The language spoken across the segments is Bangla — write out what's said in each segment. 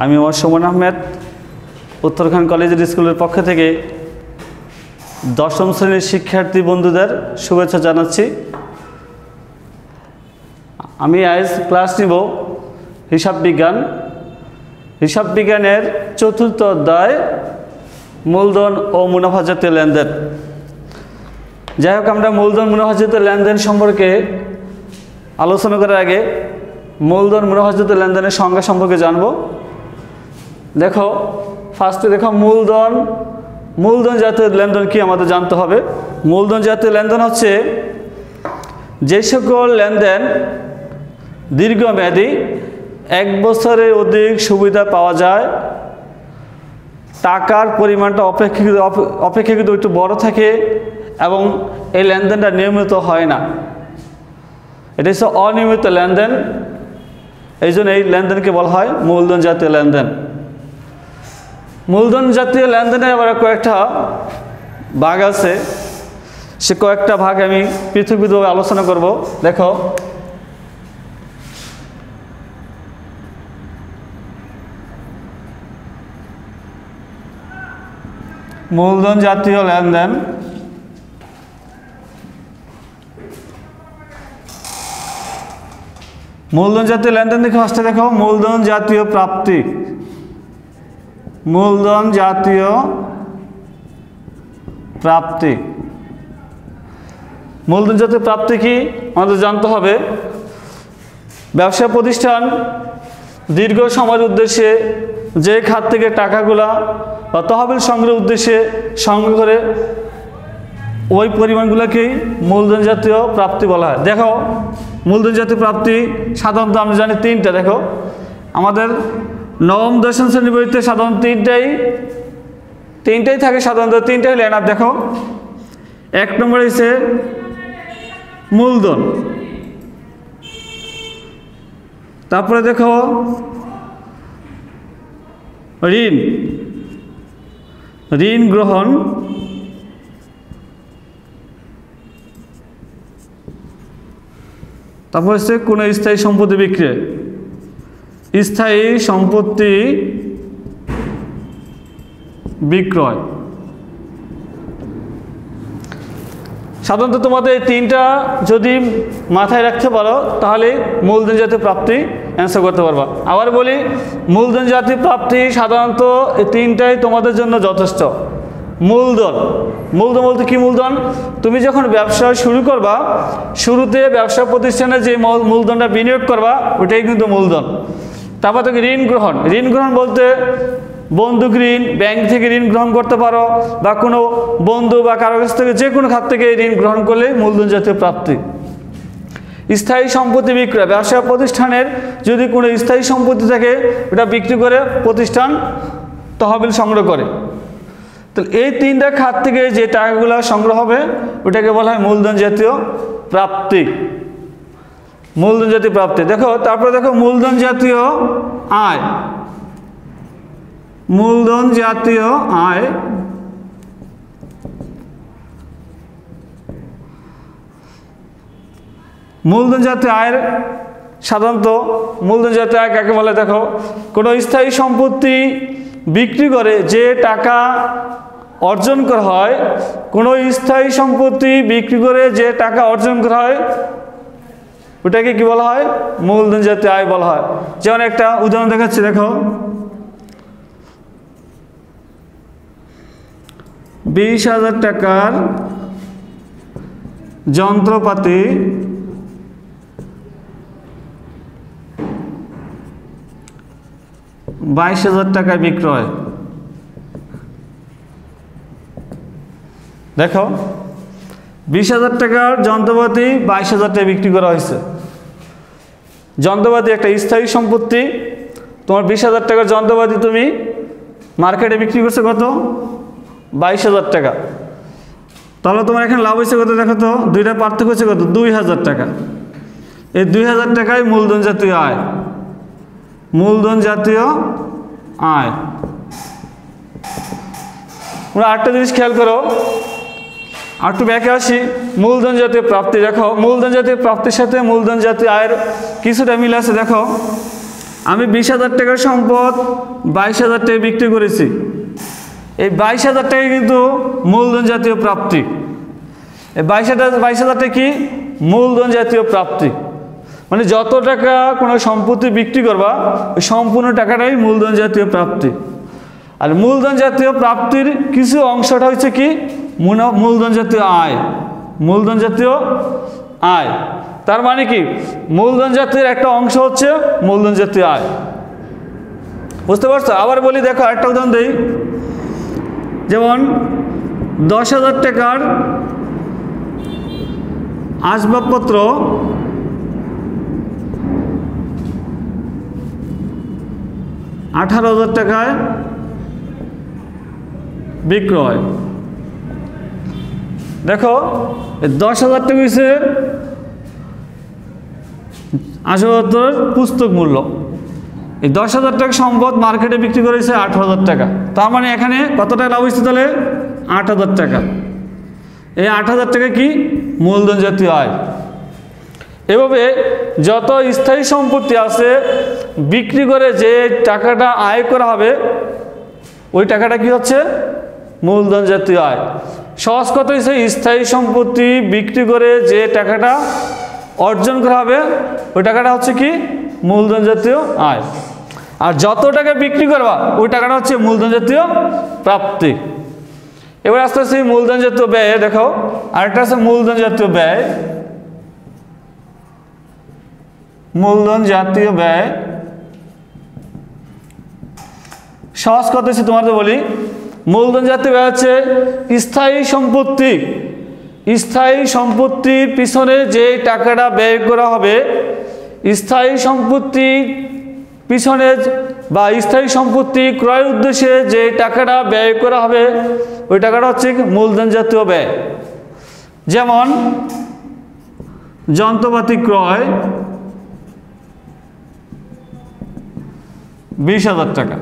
আমি আমার সুমন আহমেদ উত্তরখান কলেজের স্কুলের পক্ষ থেকে দশম শ্রেণীর শিক্ষার্থী বন্ধুদের শুভেচ্ছা জানাচ্ছি। আমি আজ ক্লাস নিব হিসাব বিজ্ঞানের চতুর্থ অধ্যায় মূলধন ও মুনাফা জাতীয় লেনদেন। যাই হোক, আমরা মূলধন মুনাফা জাতীয় লেনদেন সম্পর্কে আলোচনা করার আগে মূলধন মুনাফা জাতীয় লেনদেনের সংজ্ঞা সম্পর্কে জানব। দেখো, ফার্স্টে দেখো মূলধন জাতীয় লেনদেন কি আমাদের জানতে হবে। মূলধন জাতীয় লেনদেন হচ্ছে যে সকল লেনদেন দীর্ঘমেয়াদী, 1 বছরের অধিক সুবিধা পাওয়া যায়, টাকার পরিমাণটা অপেক্ষাকৃত একটু বড় থাকে এবং এই লেনদেনটা নিয়মিত হয় না। এটা হচ্ছে অনিয়মিত লেনদেন, এই জন্য এই লেনদেনকে বলা হয় মূলধন জাতীয় লেনদেন। মূলধন জাতীয় লেনদেনের আবার কয়েকটা ভাগ আছে, সে কয়েকটা ভাগ আমি পৃথকভাবে আলোচনা করব। দেখো, মূলধন জাতীয় লেনদেন, মূলধন জাতীয় লেনদেন দেখো, ফার্স্টে দেখো মূলধন জাতীয় প্রাপ্তি। মূলধন জাতীয় প্রাপ্তি, মূলধন জাতীয় প্রাপ্তি কি আমাদের জানতে হবে। ব্যবসা প্রতিষ্ঠান দীর্ঘ সময়ের উদ্দেশ্যে যে খাত থেকে টাকাগুলা বা তহবিল সংগ্রহের উদ্দেশ্যে সংগ্রহ করে ওই পরিমাণগুলোকেই মূলধন জাতীয় প্রাপ্তি বলা হয়। দেখো, মূলধন জাতীয় প্রাপ্তি সাধারণত আমরা জানি 3টা। দেখো, আমাদের নবম দশম শ্রেণীর বইতে সাধারণত তিনটাই থাকে, সাধারণত 3টাই হলে এনাফ। দেখো, 1 নম্বর হচ্ছে মূলধন, তারপরে দেখো ঋণ গ্রহণ, তারপর হচ্ছে কোনো স্থায়ী সম্পত্তি বিক্রয়, স্থায়ী সম্পত্তি বিক্রয়। সাধারণত তোমাদের এই 3টা যদি মাথায় রাখতে পারো তাহলে মূলধন জাতীয় প্রাপ্তি অ্যান্সার করতে পারবা। আবার বলি, মূলধন জাতীয় প্রাপ্তি সাধারণত এই 3টাই তোমাদের জন্য যথেষ্ট। মূলধন বলতে কি? মূলধন তুমি যখন ব্যবসা শুরু করবা, শুরুতে ব্যবসা প্রতিষ্ঠানে যে মূলধনটা বিনিয়োগ করবা ওটাই কিন্তু মূলধন। তারপর থেকে ঋণ গ্রহণ বলতে বন্ধুক ঋণ, ব্যাংক থেকে ঋণ গ্রহণ করতে পারো বা কোনো বন্ধু বা কারো কাছ থেকে যে কোনো খাত থেকে ঋণ গ্রহণ করলে মূলধন জাতীয় প্রাপ্তি। স্থায়ী সম্পত্তি বিক্রয়, ব্যবসা প্রতিষ্ঠানের যদি কোনো স্থায়ী সম্পত্তি থাকে ওটা বিক্রি করে প্রতিষ্ঠান তহবিল সংগ্রহ করে। তো এই 3টা খাত থেকে যে টাকাগুলো সংগ্রহ হবে ওটাকে বলা হয় মূলধন জাতীয় প্রাপ্তি। মূলধন জাতীয় প্রাপ্তি। দেখো, তারপরে দেখো মূলধন জাতীয় আয়। মূলধন জাতীয় আয়, মূলধন জাতীয় আয়ের সাধারণত মূলধন জাতীয় আয় কাকে বলে? দেখো, কোনো স্থায়ী সম্পত্তি বিক্রি করে যে টাকা অর্জন করা হয়, কোনো স্থায়ী সম্পত্তি বিক্রি করে যে টাকা অর্জন করা হয় ওটাকে কি বলা হয়? মূলধন জাতীয় আয় বলা হয়। যেমন একটা উদাহরণ দেখাচ্ছি, দেখো 20,000 টাকার যন্ত্রপাতি $22,000 টাকায় বিক্রয়। দেখো, 20,000 টাকার যন্ত্রপাতি 22,000 টাকায় বিক্রি করা হয়েছে। যন্ত্রপাতি একটা স্থায়ী সম্পত্তি। তোমার 20,000 টাকার যন্ত্রপাতি তুমি মার্কেটে বিক্রি করছো কত? 22,000 টাকা। তাহলে তোমার এখানে লাভ হয়েছে কত? দেখো তো, 2টা পার্থক্য হচ্ছে কত? 2,000 টাকা। এই 2,000 টাকায় মূলধন জাতীয় আয়। মূলধন জাতীয় আয়। আমরা আরেকটা জিনিস খেয়াল করো, আর একটু ব্যাকে আসি। মূলধন জাতীয় প্রাপ্তি। দেখো, মূলধন জাতীয় প্রাপ্তির সাথে মূলধন জাতীয় আয়ের কিছুটা মিল আছে। দেখো, আমি 20,000 টাকার সম্পদ 22,000 টাকায় বিক্রি করেছি। এই 22,000 টাকা কিন্তু মূলধন জাতীয় প্রাপ্তি। এই 22,000 টাকা কি? মূলধন জাতীয় প্রাপ্তি। মানে যত টাকা কোনো সম্পত্তি বিক্রি করবা ওই সম্পূর্ণ টাকাটাই মূলধন জাতীয় প্রাপ্তি। আর মূলধন জাতীয় প্রাপ্তির কিছু অংশটা হচ্ছে কি? মূলধন জাতীয় আয়। মূলধন জাতীয় আয় তার মানে কি? মূলধন জাতীয় একটা অংশ হচ্ছে মূলধন জাতীয় আয়। বুঝতে পারছো? আবার বলি, দেখো একটা উদাহরণ দিই। যেমন 10,000 টাকার আসবাবপত্র 18,000 টাকায় বিক্রয়। দেখো 10,000 টাকা হচ্ছে আসবাবপত্রের পুস্তক মূল্য। এই 10,000 টাকা সম্পদ মার্কেটে বিক্রি করেছে 18,000 টাকা। তার মানে এখানে কত টাকা লাভ হচ্ছে? তাহলে 8,000 টাকা। এই 8,000 টাকা কি? মূলধন জাতীয় আয়। এভাবে যত স্থায়ী সম্পত্তি আছে বিক্রি করে যে টাকাটা আয় করা হবে ওই টাকাটা কি হচ্ছে? মূলধন জাতীয় আয়। সহজ কথা হচ্ছে স্থায়ী সম্পত্তি বিক্রি করে যে টাকাটা অর্জন করা হবে ওই টাকাটা হচ্ছে কি? মূলধন জাতীয় আয়। আর যত টাকা বিক্রি করবা ওই টাকাটা হচ্ছে মূলধন জাতীয় প্রাপ্তি। এবার আস্তে আস্তে মূলধন জাতীয় ব্যয় দেখো। আরেকটা আছে মূলধন জাতীয় ব্যয়। মূলধন জাতীয় ব্যয় সহজ কথা হচ্ছে তোমাদের বলি, মূলধন জাতীয় ব্যয় হচ্ছে স্থায়ী সম্পত্তি। স্থায়ী সম্পত্তির পিছনে যে টাকাটা ব্যয় করা হবে, স্থায়ী সম্পত্তির পিছনে বা স্থায়ী সম্পত্তি ক্রয়ের উদ্দেশ্যে যে টাকাটা ব্যয় করা হবে ওই টাকাটা হচ্ছে মূলধন জাতীয় ব্যয়। যেমন যন্ত্রপাতি ক্রয় 20,000 টাকা,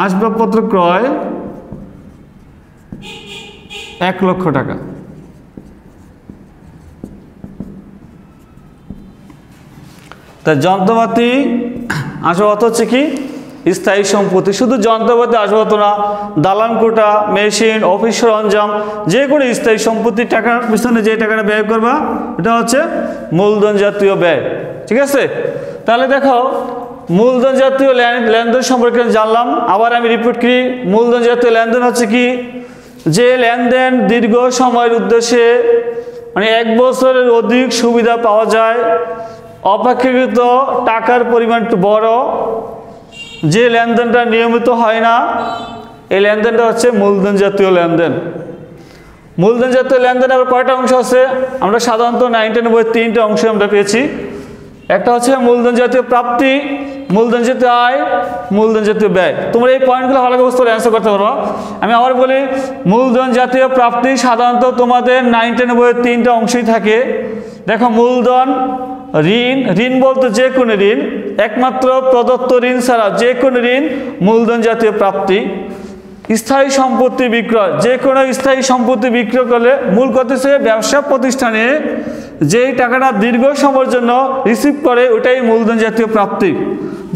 আসবাবপত্র ক্রয় 1,00,000 টাকা। তা যন্ত্রপাতি আসবাবপত্র হচ্ছে কি? স্থায়ী সম্পত্তি। শুধু যন্ত্রপাতি আসবাবপত্র না, দালান কোঠা, মেশিন, অফিস সরঞ্জাম, যে কোনো স্থায়ী সম্পত্তির টাকার পিছনে যে টাকাটা ব্যয় করবা এটা হচ্ছে মূলধন জাতীয় ব্যয়। ঠিক আছে? তাহলে দেখো মূলধন জাতীয় লেনদেন সম্পর্কে জানলাম। আবার আমি রিপিট করি, মূলধন জাতীয় লেনদেন হচ্ছে কি? যে লেনদেন দীর্ঘ সময়ের উদ্দেশ্যে মানে 1 বছরের অধিক সুবিধা পাওয়া যায়, অপেক্ষাকৃত টাকার পরিমাণ একটু বড়, যে লেনদেনটা নিয়মিত হয় না, এই লেনদেনটা হচ্ছে মূলধন জাতীয় লেনদেন। মূলধন জাতীয় লেনদেন আবার কয়টা অংশ আছে? আমরা সাধারণত 9 বইয়ের 3টে অংশ আমরা পেয়েছি। একটা হচ্ছে মূলধন জাতীয় প্রাপ্তি, মূলধন জাতীয় আয়, মূলধন জাতীয় ব্যয়। তোমরা এই পয়েন্টগুলো ভালো করে বুঝতে অ্যান্সার করতে পারো। আমি আবার বলি, মূলধন জাতীয় প্রাপ্তি সাধারণত তোমাদের 9 বইয়ের 3টে অংশই থাকে। দেখো মূলধন, ঋণ, ঋণ বলতে যে কোনো ঋণ, একমাত্র প্রদত্ত ঋণ ছাড়া যে কোনো ঋণ মূলধন জাতীয় প্রাপ্তি। স্থায়ী সম্পত্তি বিক্রয়, যে কোনো স্থায়ী সম্পত্তি বিক্রয় করলে মূল কথা হচ্ছে ব্যবসা প্রতিষ্ঠানে যেই টাকাটা দীর্ঘ সময়ের জন্য রিসিভ করে ওটাই মূলধন জাতীয় প্রাপ্তি।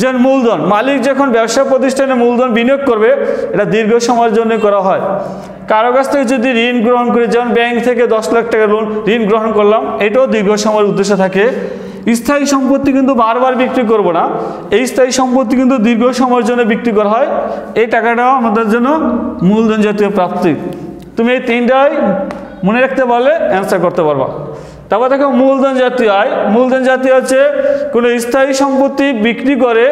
যেমন মূলধন, মালিক যখন ব্যবসা প্রতিষ্ঠানে মূলধন বিনিয়োগ করবে এটা দীর্ঘ সময়ের জন্য করা হয়। কারো কাছ থেকে যদি ঋণ গ্রহণ করি, যেমন ব্যাংক থেকে 10 লাখ টাকা ঋণ গ্রহণ করলাম, এটাও দীর্ঘ সময়ের উদ্দেশ্য থাকে। স্থায়ী সম্পত্তি কিন্তু বারবার বিক্রি করব না, এই স্থায়ী সম্পত্তি কিন্তু দীর্ঘ সময়ের জন্য বিক্রি করা হয়, এই টাকাটাও আমাদের জন্য মূলধন জাতীয় প্রাপ্তি। তুমি এই 3টাই মনে রাখতে পারলে অ্যান্সার করতে পারবা। তারপর দেখো মূলধন জাতীয় আয়। মূলধন জাতীয় হচ্ছে কোনো স্থায়ী সম্পত্তি বিক্রি করে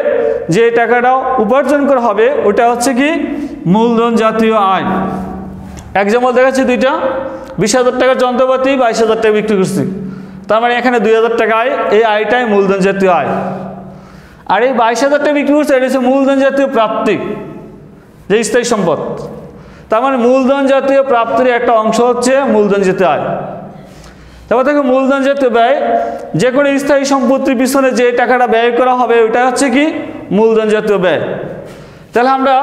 যে টাকাটা উপার্জন করা হবে ওটা হচ্ছে কি? মূলধন জাতীয় আয়। এক্সাম্পল দেখাচ্ছি 2টা। 20,000 টাকার যন্ত্রপাতি 22,000 টাকা বিক্রি করছি, তার মানে এখানে 2,000 টাকা আয়, এই আয়টাই মূলধন জাতীয় আয়। আর এই 22,000 টাকা বিক্রি করছে এটা হচ্ছে মূলধন জাতীয় প্রাপ্তি, যে স্থায়ী সম্পদ। তার মানে মূলধন জাতীয় প্রাপ্তির একটা অংশ হচ্ছে মূলধন জাতীয় আয়। তারপর দেখো মূলধন জাতীয় ব্যয়, যে কোনো স্থায়ী সম্পত্তির পিছনে যে টাকাটা ব্যয় করা হবে ওইটা হচ্ছে কি? মূলধন জাতীয় ব্যয়। তাহলে আমরা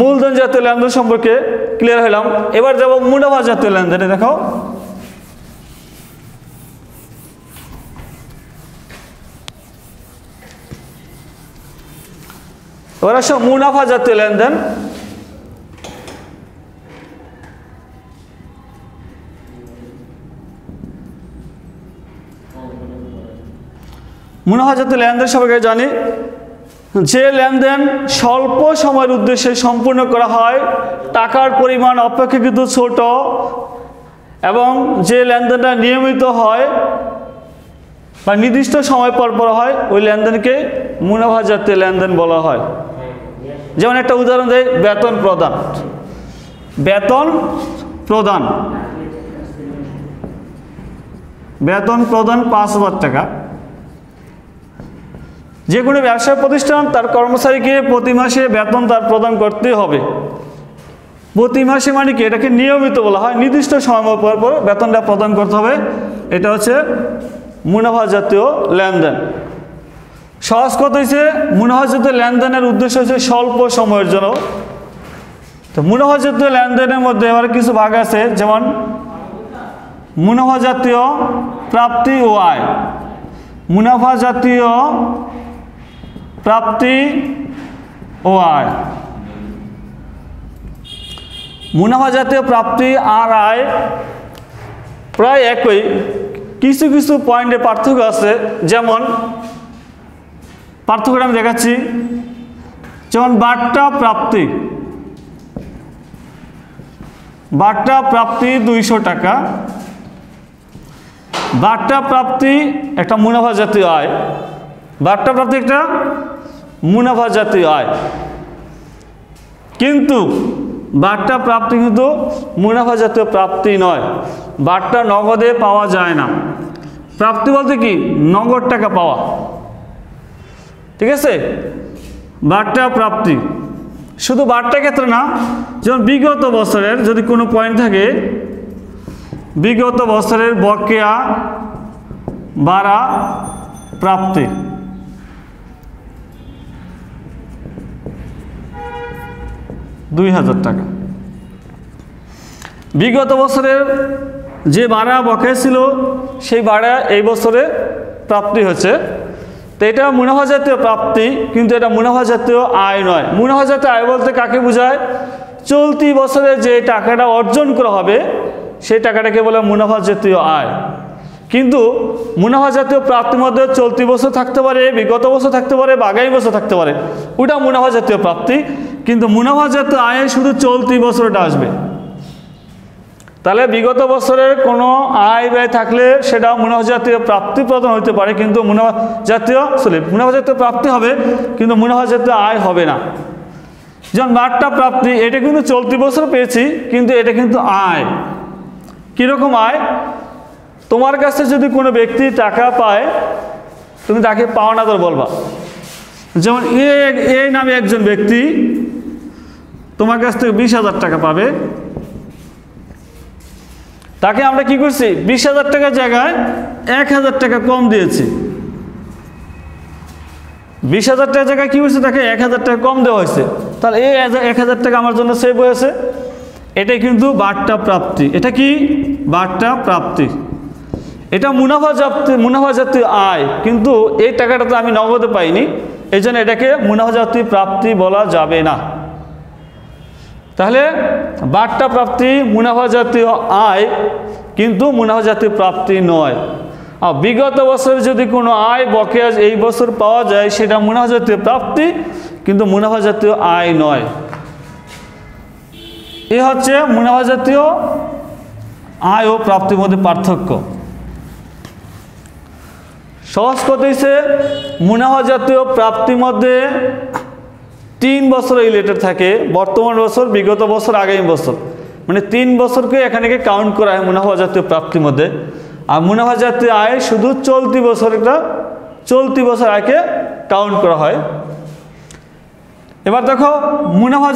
মূলধন জাতীয় লেনদেন সম্পর্কে ক্লিয়ার হলাম। এবার যাব মুনাফা জাতীয় লেনদেনে। দেখো এবার আসো মুনাফা জাতীয় লেনদেন। মুনাফা জাতীয় লেনদেন সবাইকে জানি, যে লেনদেন স্বল্প সময়ের উদ্দেশ্যে সম্পূর্ণ করা হয়, টাকার পরিমাণ অপেক্ষাকৃত ছোট এবং যে লেনদেনটা নিয়মিত হয় বা নির্দিষ্ট সময় পর পর হয়, ওই লেনদেনকে মুনাফা জাতীয় লেনদেন বলা হয়। যেমন একটা উদাহরণ দেয়, বেতন প্রদান। বেতন প্রদান, বেতন প্রদান 5,000 টাকা। যে কোনো ব্যবসা প্রতিষ্ঠান তার কর্মচারীকে প্রতি মাসে বেতন তার প্রদান করতে হবে। প্রতি মাসে মানে কি, এটাকে নিয়মিত বলা হয়, নির্দিষ্ট সময় পর পর বেতনটা প্রদান করতে হবে। এটা হচ্ছে মুনাফা জাতীয় লেনদেন। সহজ কথা হচ্ছে, মুনাফা জাতীয় লেনদেনের উদ্দেশ্য হচ্ছে স্বল্প সময়ের জন্য। তো মুনাফা জাতীয় লেনদেনের মধ্যে এবার কিছু ভাগ আছে, যেমন মুনাফা জাতীয় প্রাপ্তি ও আয়। মুনাফা জাতীয় প্রাপ্তি ও আয়। মুনাফা জাতীয় প্রাপ্তি আর আয় প্রায় একই, কিছু কিছু পয়েন্টে পার্থক্য আছে। যেমন পার্থক্যটা আমি দেখাচ্ছি, যেমন বার্তা প্রাপ্তি। বার্তা প্রাপ্তি 200 টাকা। বার্তা প্রাপ্তি একটা মুনাফা জাতীয় আয়। বার্তা প্রাপ্তি একটা মুনাফা জাতীয় আয়, কিন্তু বার্তা প্রাপ্তি কিন্তু মুনাফা জাতীয় প্রাপ্তি নয়। বার্তা নগদে পাওয়া যায় না। প্রাপ্তি বলতে কি, নগদ টাকা পাওয়া, ঠিক আছে। বার্তা প্রাপ্তি শুধু বার্তার ক্ষেত্রে না, যেমন বিগত বছরের যদি কোনো পয়েন্ট থাকে, বিগত বছরের বকেয়া ভাড়া প্রাপ্তি। ৳2,000 টাকা। বিগত বছরের যে ভাড়া বকেয়া ছিল, সেই ভাড়া এই বছরে প্রাপ্তি হচ্ছে। তো এটা মুনাফা জাতীয় প্রাপ্তি, কিন্তু এটা মুনাফা জাতীয় আয় নয়। মুনাফা জাতীয় আয় বলতে কাকে বোঝায়, চলতি বছরে যে টাকাটা অর্জন করা হবে, সেই টাকাটাকে বলে মুনাফা জাতীয় আয়। কিন্তু মুনাফা জাতীয় প্রাপ্তির মধ্যে চলতি বছর থাকতে পারে, বিগত বছর থাকতে পারে, বা আগামী বছর থাকতে পারে, ওটা মুনাফা জাতীয় প্রাপ্তি। কিন্তু মুনাফা জাতীয় আয়ে শুধু চলতি বছরটা আসবে। তাহলে বিগত বছরের কোনো আয় ব্যয় থাকলে সেটা মুনাফা জাতীয় প্রাপ্তি প্রদান হতে পারে, কিন্তু মুনাফা জাতীয় প্রাপ্তি হবে, কিন্তু মুনাফা জাতীয় আয় হবে না। যেমন বার্তা প্রাপ্তি, এটা কিন্তু চলতি বছর পেয়েছি, কিন্তু এটা কিন্তু আয়। কীরকম আয়, তোমার কাছে যদি কোনো ব্যক্তি টাকা পায়, তুমি তাকে পাওনাদার বলবা। যেমন এই নামে একজন ব্যক্তি তোমার কাছ থেকে 20,000 টাকা পাবে, তাকে আমরা কি করছি, 20,000 টাকার জায়গায় 1,000 টাকা কম দিয়েছি। 20,000 টাকার জায়গায় কি হয়েছে, তাকে 1,000 টাকা কম দেওয়া হয়েছে। তাহলে এই 1,000 টাকা আমার জন্য সেভ হয়েছে। এটাই কিন্তু বার্তা প্রাপ্তি। এটা কি, বার্তা প্রাপ্তি। এটা মুনাফা জাতীয় আয়, কিন্তু এই টাকাটা তো আমি নগদে পাইনি, এই জন্য এটাকে মুনাফা জাতীয় প্রাপ্তি বলা যাবে না। তাহলে বার্তা প্রাপ্তি মুনাফা জাতীয় আয়, কিন্তু মুনাফা জাতীয় প্রাপ্তি নয়। আর বিগত বছরে যদি কোনো আয় বকেয়া এই বছর পাওয়া যায়, সেটা মুনাফা জাতীয় প্রাপ্তি, কিন্তু মুনাফা জাতীয় আয় নয়। এ হচ্ছে মুনাফা জাতীয় আয় ও প্রাপ্তির মধ্যে পার্থক্য। সহজ কথা হচ্ছে, মুনাফা জাতীয় প্রাপ্তির মধ্যে 3 বছর রিলেটেড থাকে, বর্তমান বছর, বিগত বছর, আগামী বছর, মানে 3 বছরকে এখানে কাউন্ট করা হয় মুনাফা জাতীয় প্রাপ্তির মধ্যে। আর মুনাফা জাতীয় আয় শুধু চলতি বছর আয়কে কাউন্ট করা হয়। এবার দেখো মুনাফা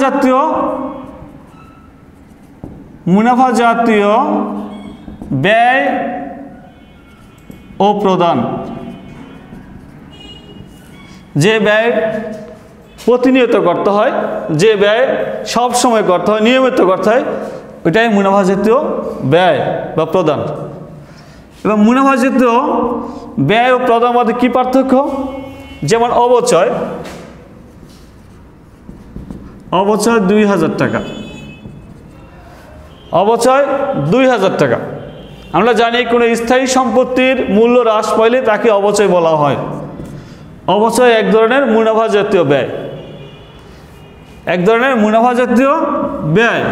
জাতীয় ব্যয় ও প্রদান। যে ব্যয় প্রতিনিয়ত করতে হয়, যে ব্যয় সব সময় করতে হয়, নিয়মিত করতে হয়, ওইটাই মুনাফা জাতীয় ব্যয় বা প্রদান। এবং মুনাফা জাতীয় ব্যয় ও প্রদান মধ্যে কী পার্থক্য, যেমন অবচয়। অবচয় 2000 টাকা, অবচয় 2000 টাকা। আমরা জানি কোনো স্থায়ী সম্পত্তির মূল্য হ্রাস পাইলে তাকে অবচয় বলা হয়। অবচয় এক ধরনের মুনাফা জাতীয় ব্যয়, এক ধরনের মুনাফা জাতীয় ব্যয়,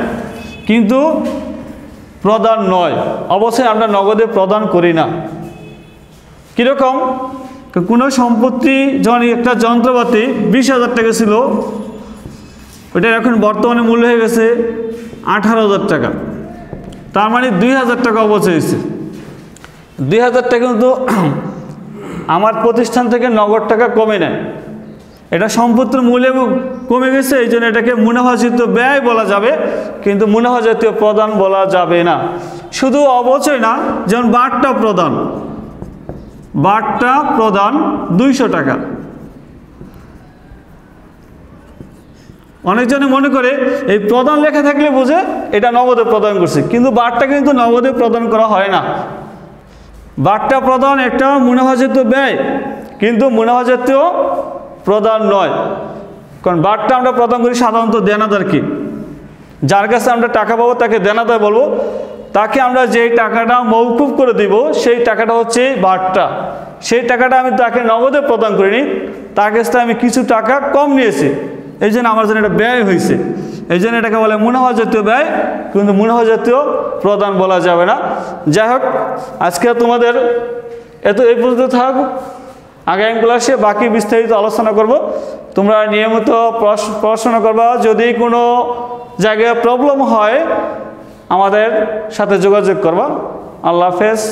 কিন্তু প্রদান নয়। অবশ্যই আমরা নগদে প্রদান করি না। কীরকম? কোনো সম্পত্তি যখন একটা যন্ত্রপাতি 20,000 টাকা ছিল, ওইটার এখন বর্তমানে মূল্য হয়ে গেছে 18,000 টাকা, তার মানে 2,000 টাকা অবচয় হয়েছে। 2,000 টাকা কিন্তু আমার প্রতিষ্ঠান থেকে নগদ টাকা কমে নেয়, এটা সম্পত্তির মূল্য কমে গেছে, এই জন্য এটাকে মুনাফাজাত ব্যয় বলা যাবে, কিন্তু মুনাফাজাতীয় প্রদান বলা যাবে না। শুধু অবচয় না, যেমন বার্তা প্রদান, বার্তা প্রদান 200 টাকা। অনেকজনে মনে করে এই প্রদান লেখা থাকলে বোঝে এটা নগদে প্রদান করছে, কিন্তু বার্তা কিন্তু নগদে প্রদান করা হয় না। বার্তা প্রদান একটা মুনাফাজাত ব্যয়, কিন্তু মুনাফাজাতীয় প্রদান নয়। কারণ বার্তা আমরা প্রদান করি সাধারণত দেনাদারকে, যার কাছে আমরা টাকা পাবো তাকে দেনাদার বলবো, তাকে আমরা যেই টাকাটা মওকুফ করে দিব সেই টাকাটা হচ্ছে বার্তা। সেই টাকাটা আমি তাকে নগদে প্রদান করিনি, তার কাছ থেকে আমি কিছু টাকা কম নিয়েছি, এই জন্য আমার জন্য এটা ব্যয় হয়েছে, এই জন্য এটাকে বলে মুনাফা জাতীয় ব্যয়, কিন্তু মুনাফা জাতীয় প্রদান বলা যাবে না। যাই হোক, আজকে তোমাদের এই পর্যন্ত থাক, আগামী ক্লাসে বাকি বিস্তারিত আলোচনা করব। তোমরা নিয়মিত পড়াশোনা করবা। যদি কোনো জায়গায় প্রবলেম হয় আমাদের সাথে যোগাযোগ করবা। আল্লাহ হাফেজ।